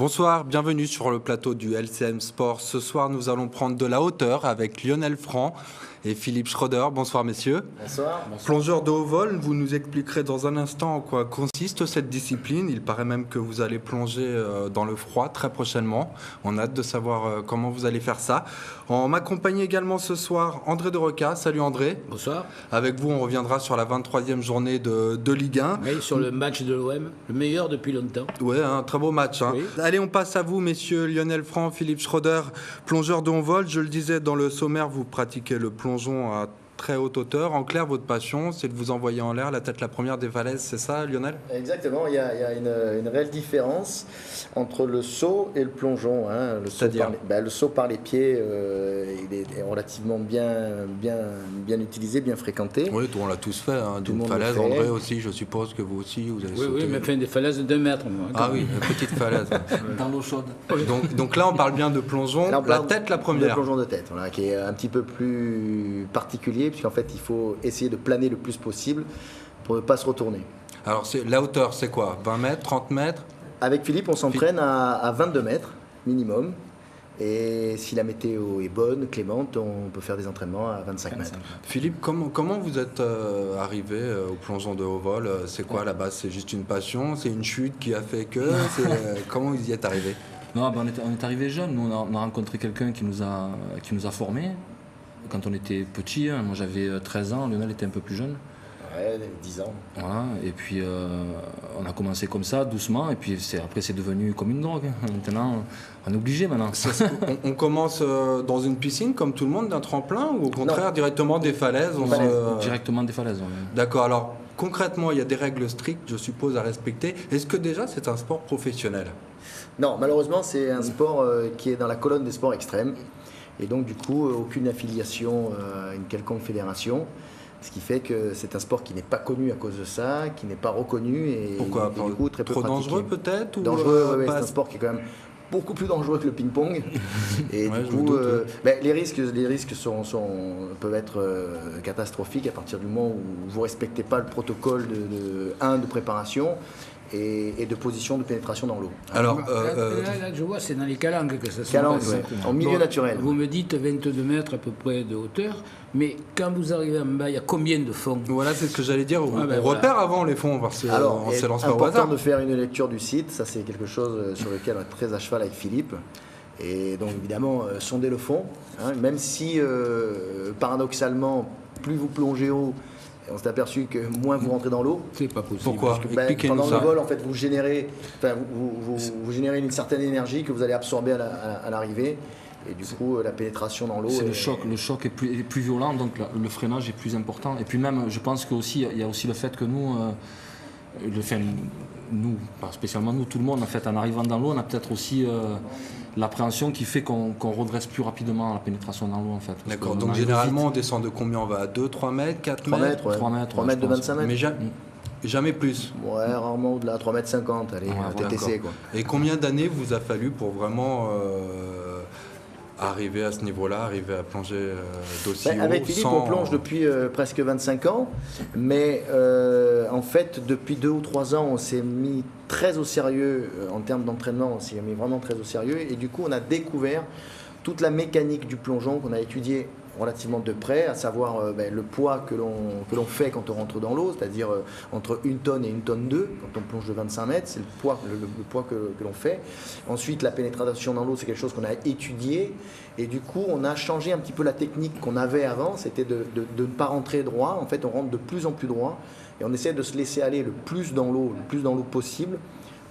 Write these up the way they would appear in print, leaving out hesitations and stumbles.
Bonsoir, bienvenue sur le plateau du LCM Sport. Ce soir, nous allons prendre de la hauteur avec Lionel Franc et Philippe Schroeder. Bonsoir messieurs. Bonsoir. Plongeur de haut vol, vous nous expliquerez dans un instant en quoi consiste cette discipline. Il paraît même que vous allez plonger dans le froid très prochainement. On a hâte de savoir comment vous allez faire ça. On m'accompagne également ce soir André de Roca. Salut André. Bonsoir. Avec vous, on reviendra sur la 23e journée de Ligue 1. Oui, sur le match de l'OM, le meilleur depuis longtemps. Oui, un très beau match. Hein. Oui. Allez, on passe à vous, messieurs Lionel Franc, Philippe Schroeder, plongeur de haut vol. Je le disais dans le sommaire, vous pratiquez le plongeon à très haute hauteur. En clair, votre passion, c'est de vous envoyer en l'air la tête la première des falaises, c'est ça, Lionel? Exactement, il y a une réelle différence entre le saut et le plongeon. Hein. Le saut par les pieds, il est relativement bien utilisé, bien fréquenté. Oui, on l'a tous fait, hein, d'une falaise. André aussi, je suppose que vous aussi, vous avez sauté. Oui, mais fait des falaises de 2 mètres. Moi, ah oui, une petite falaise. Dans l'eau chaude. Donc là, on parle bien de plongeon, la tête la première. De plongeon de tête, voilà, qui est un petit peu plus particulier, puisqu'en fait, il faut essayer de planer le plus possible pour ne pas se retourner. Alors, la hauteur, c'est quoi? 20 mètres, 30 mètres? Avec Philippe, on s'entraîne à 22 mètres minimum. Et si la météo est bonne, clémente, on peut faire des entraînements à 25 mètres. Philippe, comment vous êtes arrivé au plongeon de haut vol? C'est quoi la base? C'est juste une passion? C'est une chute qui a fait que? Comment vous y êtes arrivé? Non, on est arrivé jeune. Nous, on a rencontré quelqu'un qui nous a formés quand on était petit. Hein. Moi, j'avais 13 ans. Lionel était un peu plus jeune. Ouais, 10 ans. Voilà. Et puis, on a commencé comme ça, doucement. Et puis, après, c'est devenu comme une drogue. Maintenant, on est obligé maintenant. On commence dans une piscine, comme tout le monde, d'un tremplin? Ou au contraire, directement des falaises? Directement des falaises, ouais. D'accord. Alors, concrètement, il y a des règles strictes, je suppose, à respecter. Est-ce que déjà, c'est un sport professionnel? Non, malheureusement, c'est un sport qui est dans la colonne des sports extrêmes. Et donc, du coup, aucune affiliation à une quelconque fédération. Ce qui fait que c'est un sport qui n'est pas connu à cause de ça, qui n'est pas reconnu. Et, pourquoi? Et du coup, très peu trop pratiqué. Dangereux peut-être? Dangereux, oui, c'est un sport qui est quand même beaucoup plus dangereux que le ping-pong. Et ouais, du coup, les risques peuvent être catastrophiques à partir du moment où vous ne respectez pas le protocole de préparation. Et de position de pénétration dans l'eau. Alors, là, je vois, c'est dans les calanques que ça se passe. Ouais. En milieu naturel. Vous me dites 22 mètres à peu près de hauteur, mais quand vous arrivez en bas, il y a combien de fonds? Voilà, c'est ce que j'allais dire. On repère avant les fonds, parce qu'on ne se lance pas au hasard. C'est important de faire une lecture du site. Ça, c'est quelque chose sur lequel on est très à cheval avec Philippe. Et donc, évidemment, sonder le fond. Hein, même si, paradoxalement, plus vous plongez haut, on s'est aperçu que moins vous rentrez dans l'eau. C'est pas possible. Pourquoi? Pendant le vol, en fait, vous générez une certaine énergie que vous allez absorber à l'arrivée. Et du coup, la pénétration dans l'eau. C'est le choc. Le choc est plus violent, donc le freinage est plus important. Et puis même, je pense qu'il y a aussi le fait que nous, nous, pas spécialement nous, tout le monde, en fait, en arrivant dans l'eau, on a peut-être aussi l'appréhension qui fait qu'on redresse plus rapidement la pénétration dans l'eau, en fait. D'accord, donc généralement on descend de combien? On va à 2, 3 mètres, 4 mètres? 3 mètres de 25 mètres. Mais jamais plus? Ouais, rarement au-delà, 3 mètres 50, allez, TTC quoi. Et combien d'années vous a fallu pour vraiment arriver à ce niveau-là, arriver à plonger d'aussi haut? Avec Philippe, on plonge depuis presque 25 ans, mais en fait, depuis 2 ou 3 ans, on s'est mis très au sérieux en termes d'entraînement, on s'est mis vraiment très au sérieux, et du coup, on a découvert toute la mécanique du plongeon qu'on a étudié relativement de près, à savoir le poids que l'on fait quand on rentre dans l'eau, c'est-à-dire entre 1 tonne et 1 tonne 2, quand on plonge de 25 mètres, c'est le poids que l'on fait. Ensuite, la pénétration dans l'eau, c'est quelque chose qu'on a étudié, et du coup, on a changé un petit peu la technique qu'on avait avant, c'était de ne pas rentrer droit, en fait, on rentre de plus en plus droit, et on essaie de se laisser aller le plus dans l'eau possible,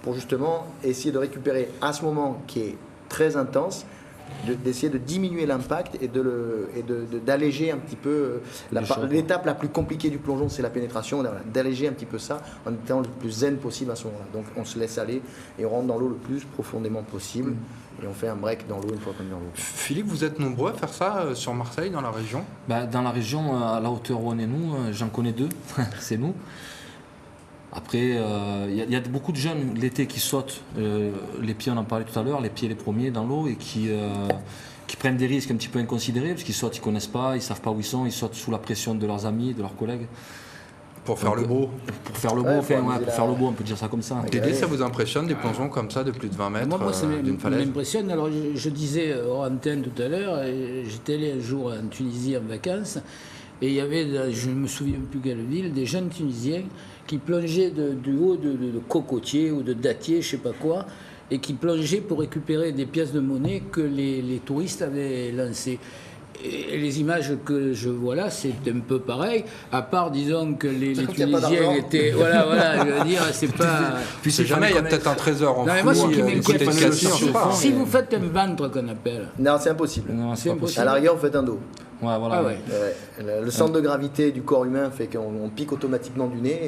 pour justement essayer de récupérer à ce moment qui est très intense, d'essayer de diminuer l'impact et d'alléger un petit peu l'étape la plus compliquée du plongeon, c'est la pénétration, d'alléger un petit peu ça en étant le plus zen possible à ce moment-là. Donc on se laisse aller et on rentre dans l'eau le plus profondément possible et on fait un break dans l'eau une fois qu'on est dans l'eau. Philippe, vous êtes nombreux à faire ça sur Marseille, dans la région? Dans la région, à la hauteur où on est nous, j'en connais 2, c'est nous. Après, il y a beaucoup de jeunes l'été qui sautent, les pieds, on en parlait tout à l'heure, les pieds les premiers dans l'eau et qui prennent des risques un petit peu inconsidérés parce qu'ils sautent, ils ne connaissent pas, ils ne savent pas où ils sont, ils sautent sous la pression de leurs amis, de leurs collègues. Pour faire Donc, le beau. Pour faire le beau, Ouais, enfin, pour ouais, amuser pour faire la- le beau, on peut dire ça comme ça. Dédé, ça vous impressionne des plongeons comme ça de plus de 20 mètres Moi, ça d'une falaise? m'impressionne. Alors, je disais hors antenne tout à l'heure, j'étais allé un jour en Tunisie en vacances, et il y avait, je ne me souviens plus quelle ville, des jeunes Tunisiens qui plongeaient du haut de cocotiers ou de dattiers, je ne sais pas quoi, et qui plongeaient pour récupérer des pièces de monnaie que les touristes avaient lancées. Et les images que je vois là, c'est un peu pareil, à part, disons, que les qu'il y a pas Tunisiens d'argent. étaient... Voilà, je veux dire, c'est pas... Puis c'est jamais, il y a peut-être un trésor en Non, mais moi, ce fou qui du m'inquiète, côté de c'est Cassis, on si, sait pas. si vous faites un ventre qu'on appelle, Non, c'est impossible. Non, c'est pas possible. À la rigueur, vous faites un dos. Ouais, voilà. ah ouais. Le centre de gravité du corps humain fait qu'on pique automatiquement du nez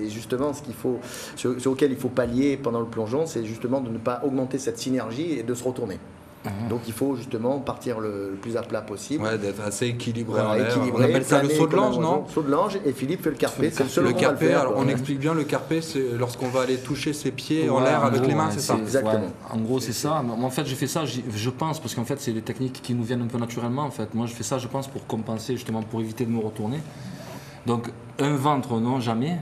et justement ce qu'il faut, sur lequel il faut pallier pendant le plongeon, c'est justement de ne pas augmenter cette synergie et de se retourner. Donc il faut justement partir le plus à plat possible. Ouais, d'être assez équilibré en Voilà, l'air. équilibré, On appelle ça le planer saut de comme un l'ange, non? oiseau. Saut de l'ange, et Philippe fait le carpé. C'est le seul Le qu'on va le carpé, faire, alors quoi. on explique bien le carpé, c'est lorsqu'on va aller toucher ses pieds en Ouais, l'air en avec gros, les mains, ouais, c'est ça? Exactement. ouais, en gros, c'est ça. Moi, en fait, j'ai fait ça, je pense, parce qu'en fait, c'est des techniques qui nous viennent un peu naturellement. En fait, moi, je fais ça, je pense, pour compenser, justement, pour éviter de me retourner. Donc, un ventre, non, jamais.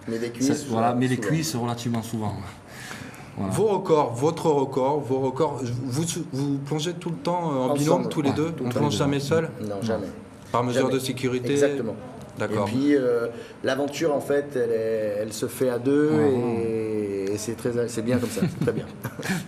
Mais les cuisses. Voilà, mais les souvent. cuisses, relativement souvent. Voilà. Vos records, votre record, vos records, vous plongez tout le temps en Ensemble, binôme tous les ouais, deux? tout On le temps. plonge jamais seul? Non, jamais. Par mesure Jamais. de sécurité? Exactement. D'accord. Et puis l'aventure en fait, elle se fait à deux et c'est bien comme ça, c'est très bien.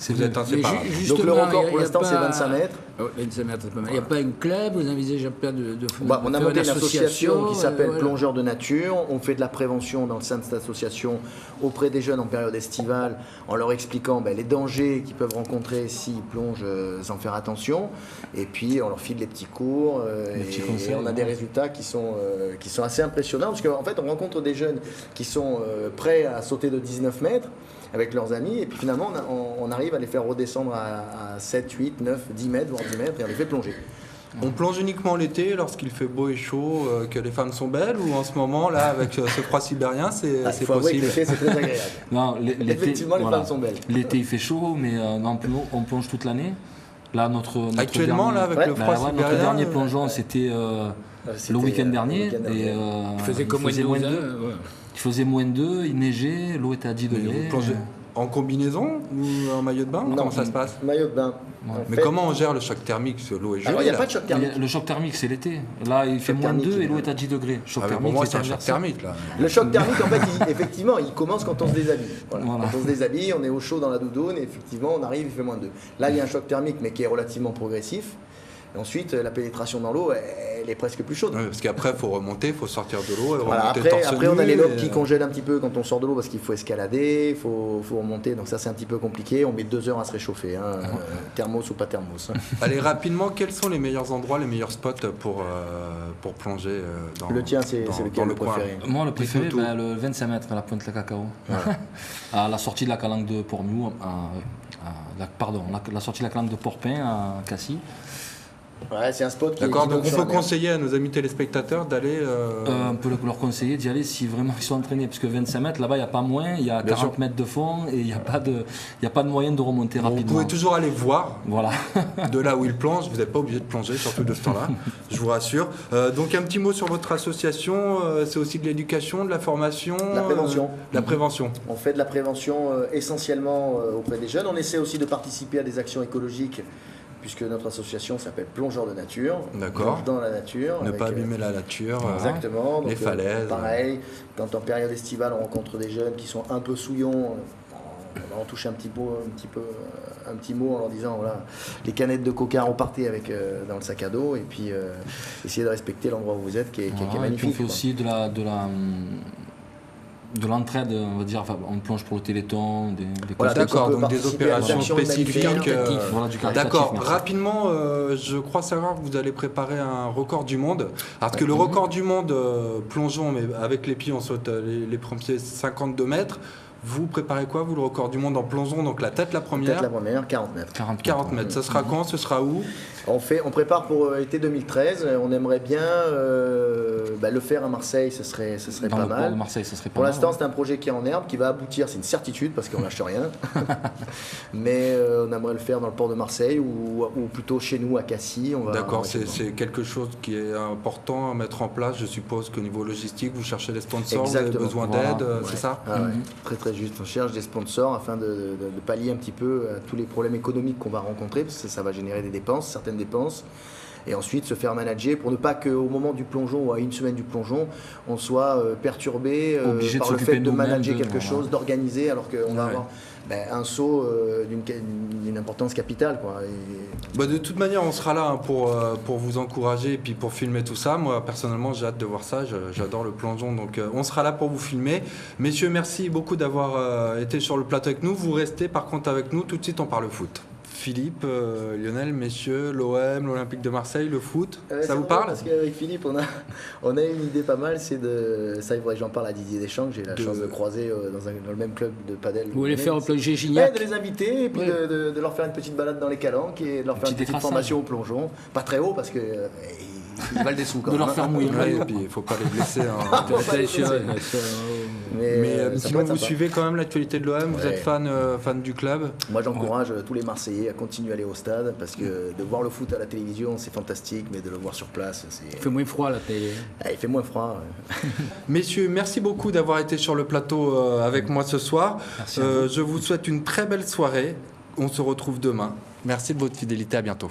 Vous êtes inséparables. Donc le record pour l'instant c'est 25 mètres. Oh, 25 mètres, c'est pas mal. Il n'y a pas un club, vous envisagez pas de Bah, on a faire monté une association qui s'appelle voilà. Plongeurs de Nature. On fait de la prévention dans le sein de cette association auprès des jeunes en période estivale en leur expliquant les dangers qu'ils peuvent rencontrer s'ils plongent sans faire attention. Et puis on leur file des petits cours petits et conseils, on a des résultats qui sont assez impressionnants parce qu'en fait on rencontre des jeunes qui sont prêts à sauter de 19 mètres avec leurs amis et puis finalement on arrive à les faire redescendre à 7, 8, 9, 10 mètres voire 10 mètres et on les fait plonger. On plonge uniquement l'été lorsqu'il fait beau et chaud, que les femmes sont belles, ou en ce moment là avec ce froid sibérien c'est Il faut avouer que possible? l'été c'est très agréable. Non, l'été, Effectivement, les voilà. femmes sont belles. L'été, il fait chaud, mais non, on plonge toute l'année. Là, notre Actuellement dernier, là avec Ouais. le bah, froid ouais, sibérien, notre dernier plongeon, c'était C'était, le week-end dernier. le week-end dernier. Et, Il faisait comme il faisait moins de moins 12 2. ans, ouais. Il faisait moins 2, il neigeait, l'eau était à 10 mais degrés. vous plongez en combinaison ou en maillot de bain? Non. Comment ça se passe? Maillot de bain. En Mais fait, comment on gère le choc thermique? Parce que l'eau est gelée. alors il n'y a là. pas de choc thermique. Le choc thermique, c'est l'été. Là, il fait Choc moins thermique, 2 et il- l'eau est à 10 degrés. Choc Ah, mais thermique, pour moi c'est un inversé. choc thermique là. Le choc thermique, en fait, effectivement, il commence quand on se déshabille. Voilà. Voilà. Quand on se déshabille, on est au chaud dans la doudoune et effectivement, on arrive, il fait moins 2. Là, il y a un choc thermique, mais qui est relativement progressif. Et ensuite, la pénétration dans l'eau, elle est presque plus chaude. Ouais, parce qu'après, il faut remonter, il faut sortir de l'eau et Voilà, remonter après, torse on a nu les lobes et- qui congèlent un petit peu quand on sort de l'eau parce qu'il faut escalader, il faut remonter. Donc ça, c'est un petit peu compliqué. On met 2 heures à se réchauffer, hein, thermos ou pas thermos. Allez, rapidement, quels sont les meilleurs endroits, les meilleurs spots pour plonger dans Le tien, c'est dans lequel le coin? préféré? Moi, le préféré, Dites-nous tout. le 25 mètres à la pointe de la Cacao. À la sortie de la calanque de Port-Miou, la sortie de la calanque de Port-Pin à Cassis. Ouais, c'est un spot qui D'accord, qui donc donne on sur peut la mer. conseiller à nos amis téléspectateurs d'aller. On peut leur conseiller d'y aller si vraiment ils sont entraînés, parce que 25 mètres, là-bas, il n'y a pas moins, il y a Bien 40 sûr. mètres de fond et il n'y a pas de moyen de remonter Vous rapidement. pouvez toujours aller voir Voilà. de là où il plonge, vous n'êtes pas obligé de plonger, surtout de ce temps-là, je vous rassure. Donc un petit mot sur votre association, c'est aussi de l'éducation, de la formation, La prévention. la prévention. On fait de la prévention essentiellement auprès des jeunes. On essaie aussi de participer à des actions écologiques, puisque notre association s'appelle Plongeurs de Nature. D'accord. Plonge dans la nature. Ne avec, pas abîmer la nature. Exactement. les Donc, falaises. Pareil, quand en période estivale on rencontre des jeunes qui sont un peu souillons, on va en toucher un petit mot en leur disant voilà, les canettes de coca repartez avec dans le sac à dos et puis essayez de respecter l'endroit où vous êtes qui est Voilà, et puis magnifique. on fait quoi. aussi de l'entraide, on va dire, enfin, on plonge pour le Téléthon, des Voilà, causes D'accord, on peut donc des participer à des opérations actions spécifiques. humanitaires. Voilà, du caritatif, D'accord, merci. rapidement, je crois savoir que vous allez préparer un record du monde. Alors que le record du monde, plongeons, mais avec les pieds, on saute les premiers 52 mètres. Vous préparez quoi, vous, le record du monde en plongeon? Donc la tête la première. Peut-être la première, 40 mètres. 40 mètres. Ce sera quand? Ce sera où? On prépare pour été 2013. On aimerait bien le faire à Marseille, ce serait Dans pas le port mal. de Marseille, ça serait pas Pour mal. l'instant, c'est un projet qui est en herbe, qui va aboutir, c'est une certitude parce qu'on lâche rien. Mais on aimerait le faire dans le port de Marseille ou plutôt chez nous à Cassis. D'accord, c'est quelque chose qui est important à mettre en place. Je suppose qu'au niveau logistique, vous cherchez des sponsors, Exactement. vous avez besoin Voilà. d'aide, c'est ça? Ah ouais, très très juste. On cherche des sponsors afin de pallier un petit peu à tous les problèmes économiques qu'on va rencontrer, parce que ça va générer des dépenses, certaines dépenses. Et ensuite se faire manager pour ne pas qu'au moment du plongeon ou à une semaine du plongeon, on soit perturbé Obligé de par le s'occuper fait de nous-mêmes manager de- quelque voilà. chose, d'organiser, alors qu'on va Ouais. avoir un saut d'une importance capitale, quoi. Et- De toute manière, on sera là pour vous encourager et puis pour filmer tout ça. Moi, personnellement, j'ai hâte de voir ça. J'adore le plongeon, donc on sera là pour vous filmer. Messieurs, merci beaucoup d'avoir été sur le plateau avec nous. Vous restez par contre avec nous. Tout de suite, on parle foot. Philippe, Lionel, messieurs, l'OM, l'Olympique de Marseille, le foot, ça c'est vous drôle parle? Parce qu'avec Philippe, on a une idée pas mal, c'est ça il faudrait que j'en parle à Didier Deschamps, que j'ai la chance de croiser dans le même club de padel. Vous voulez faire un plonger Ouais, Gignac? de les inviter et puis Ouais. de leur faire une petite balade dans les calanques et de leur faire une petite décrassage. formation au plongeon. Pas très haut parce que ils valent des sous quand De même. leur faire mouiller. Ouais, et puis il ne faut pas les blesser. Hein. Attention, Mais ça sinon, peut être vous sympa. suivez quand même l'actualité de l'OM. Vous Ouais. êtes fan du club. Moi j'encourage tous les Marseillais à continuer à aller au stade parce que de voir le foot à la télévision c'est fantastique, mais de le voir sur place Il fait moins froid la télé. il fait moins froid. Messieurs, merci beaucoup d'avoir été sur le plateau avec moi ce soir. Merci à vous. Je vous souhaite une très belle soirée. On se retrouve demain. Merci de votre fidélité. À bientôt.